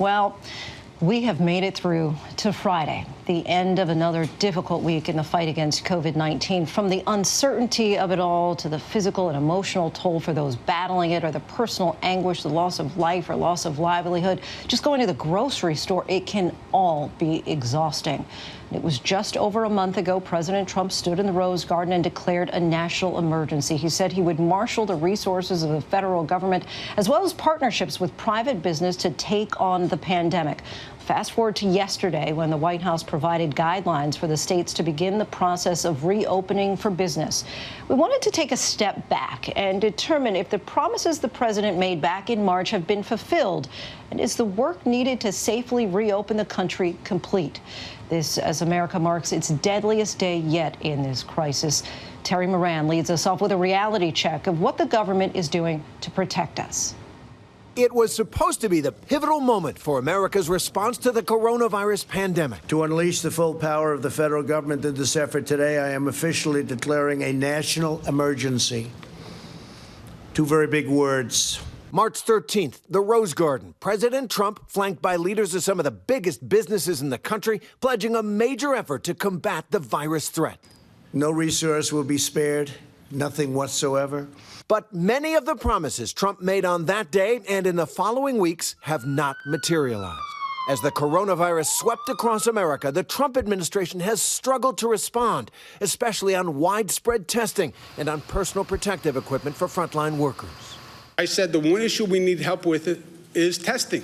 Well, we have made it through to Friday, the end of another difficult week in the fight against COVID-19. From the uncertainty of it all to the physical and emotional toll for those battling it, or the personal anguish, the loss of life or loss of livelihood, just going to the grocery store, it can all be exhausting. It was just over a month ago, President Trump stood in the Rose Garden and declared a national emergency. He said he would marshal the resources of the federal government as well as partnerships with private business to take on the pandemic. Fast forward to yesterday when the White House provided guidelines for the states to begin the process of reopening for business. We wanted to take a step back and determine if the promises the president made back in March have been fulfilled, and is the work needed to safely reopen the country complete. This as America marks its deadliest day yet in this crisis. Terry Moran leads us off with a reality check of what the government is doing to protect us. It was supposed to be the pivotal moment for America's response to the coronavirus pandemic. To unleash the full power of the federal government in this effort today, I am officially declaring a national emergency. Two very big words. March 13th, the Rose Garden. President Trump, flanked by leaders of some of the biggest businesses in the country, pledging a major effort to combat the virus threat. No resource will be spared, nothing whatsoever. But many of the promises Trump made on that day and in the following weeks have not materialized. As the coronavirus swept across America, the Trump administration has struggled to respond, especially on widespread testing and on personal protective equipment for frontline workers. I said the one issue we need help with is testing.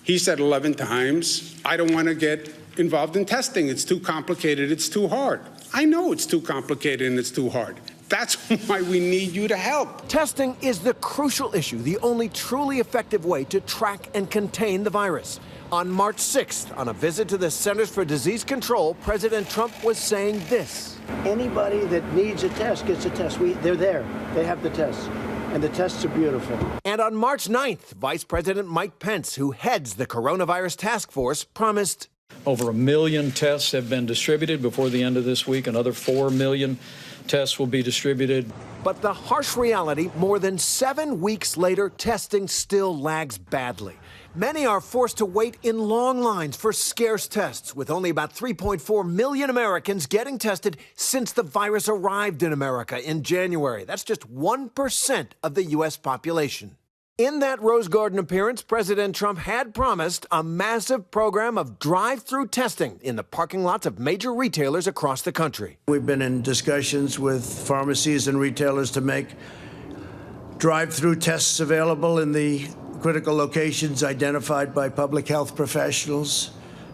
He said 11 times, I don't want to get involved in testing. It's too complicated. It's too hard. I know it's too complicated and it's too hard. That's why we need you to help. Testing is the crucial issue, the only truly effective way to track and contain the virus. On March 6th, on a visit to the Centers for Disease Control, President Trump was saying this. Anybody that needs a test gets a test. They're there. They have the tests. And the tests are beautiful. And on March 9th, Vice President Mike Pence, who heads the coronavirus task force, promised over 1 million tests have been distributed before the end of this week. Another 4 million tests will be distributed. But the harsh reality, more than 7 weeks later, testing still lags badly. Many are forced to wait in long lines for scarce tests, with only about 3.4 million Americans getting tested since the virus arrived in America in January. That's just 1% of the U.S. population. In that Rose Garden appearance, President Trump had promised a massive program of drive-through testing in the parking lots of major retailers across the country. We've been in discussions with pharmacies and retailers to make drive-through tests available in the critical locations identified by public health professionals.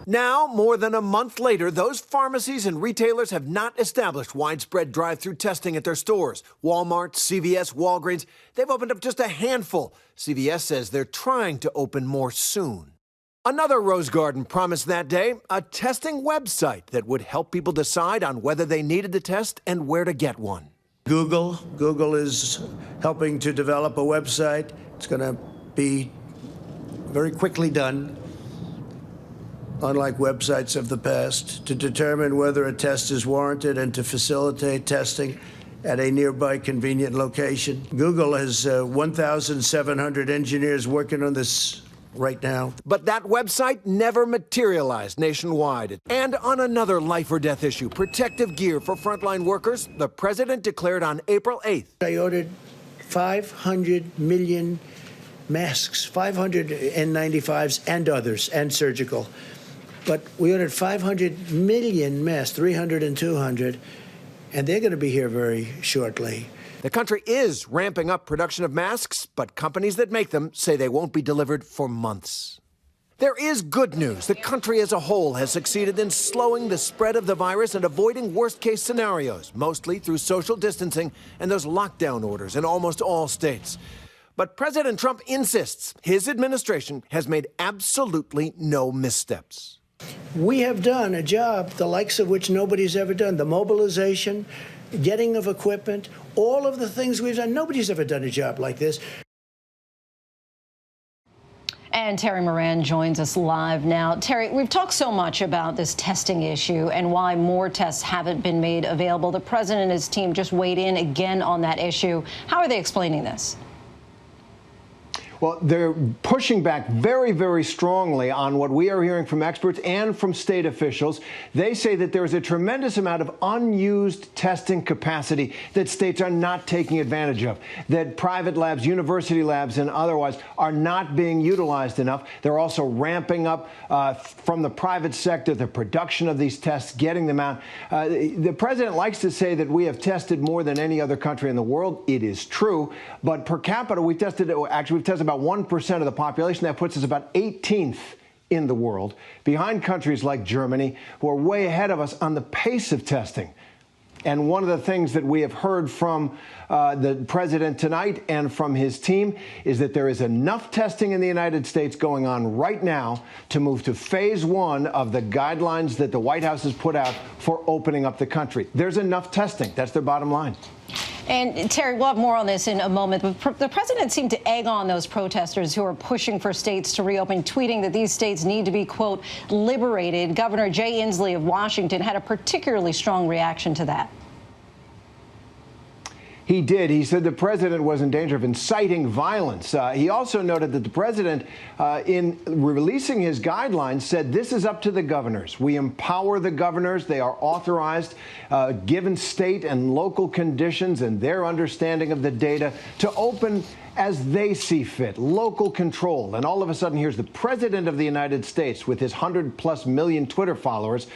Now, more than a month later, those pharmacies and retailers have not established widespread drive-through testing at their stores. Walmart, CVS, Walgreens, they've opened up just a handful. CVS says they're trying to open more soon. Another Rose Garden promised that day, a testing website that would help people decide on whether they needed the test and where to get one. Google is helping to develop a website. It's going to be very quickly done, unlike websites of the past, to determine whether a test is warranted and to facilitate testing at a nearby convenient location. Google has 1,700 engineers working on this right now. But that website never materialized nationwide. And on another life or death issue, protective gear for frontline workers, the president declared on April 8th. I ordered 500 million masks, 500 N95s and others, and surgical. But we ordered 500 million masks, 300 and 200, and they're going to be here very shortly. The country is ramping up production of masks, but companies that make them say they won't be delivered for months. There is good news. The country as a whole has succeeded in slowing the spread of the virus and avoiding worst-case scenarios, mostly through social distancing and those lockdown orders in almost all states. But President Trump insists his administration has made absolutely no missteps. We have done a job the likes of which nobody's ever done. The mobilization, getting of equipment, all of the things we've done. Nobody's ever done a job like this. And Terry Moran joins us live now. Terry, we've talked so much about this testing issue and why more tests haven't been made available. The president and his team just weighed in again on that issue. How are they explaining this? Well, they're pushing back very, very strongly on what we are hearing from experts and from state officials. They say that there is a tremendous amount of unused testing capacity that states are not taking advantage of, that private labs, university labs, and otherwise are not being utilized enough. They're also ramping up from the private sector the production of these tests, getting them out. The president likes to say that we have tested more than any other country in the world. It is true, but per capita, we've tested about 1% of the population. That puts us about 18th in the world, behind countries like Germany, who are way ahead of us on the pace of testing. And one of the things that we have heard from the president tonight and from his team is that there is enough testing in the United States going on right now to move to phase 1 of the guidelines that the White House has put out for opening up the country. There's enough testing. That's their bottom line. And Terry, we'll have more on this in a moment. But the president seemed to egg on those protesters who are pushing for states to reopen, tweeting that these states need to be, quote, liberated. Governor Jay Inslee of Washington had a particularly strong reaction to that. He did. He said the president was in danger of inciting violence. He also noted that the president, in releasing his guidelines, said this is up to the governors. We empower the governors. They are authorized, given state and local conditions and their understanding of the data, to open as they see fit, local control. And all of a sudden, here's the president of the United States with his 100+ million Twitter followers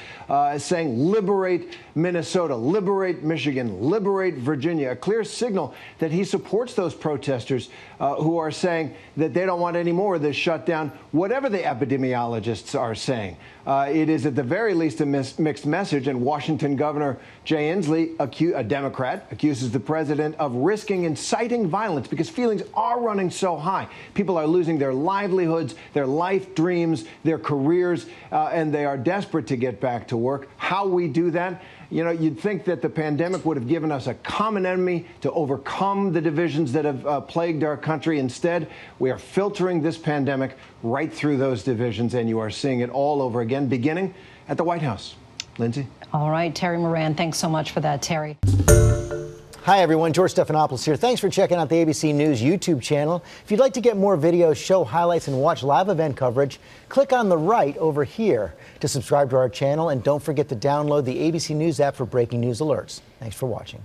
saying, liberate Minnesota, liberate Michigan, liberate Virginia, a clear signal that he supports those protesters who are saying that they don't want any more of this shutdown, whatever the epidemiologists are saying. It is at the very least a mixed message, and Washington Governor Jay Inslee, a Democrat, accuses the president of risking inciting violence because feelings are running so high. People are losing their livelihoods, their life dreams, their careers, and they are desperate to get back to work. How we do that? You know, you'd think that the pandemic would have given us a common enemy to overcome the divisions that have plagued our country. Instead, we are filtering this pandemic right through those divisions, and you are seeing it all over again, beginning at the White House. Lindsay? All right, Terry Moran, thanks so much for that, Terry. Hi, everyone. George Stephanopoulos here. Thanks for checking out the ABC News YouTube channel. If you'd like to get more videos, show highlights, and watch live event coverage, click on the right over here to subscribe to our channel. And don't forget to download the ABC News app for breaking news alerts. Thanks for watching.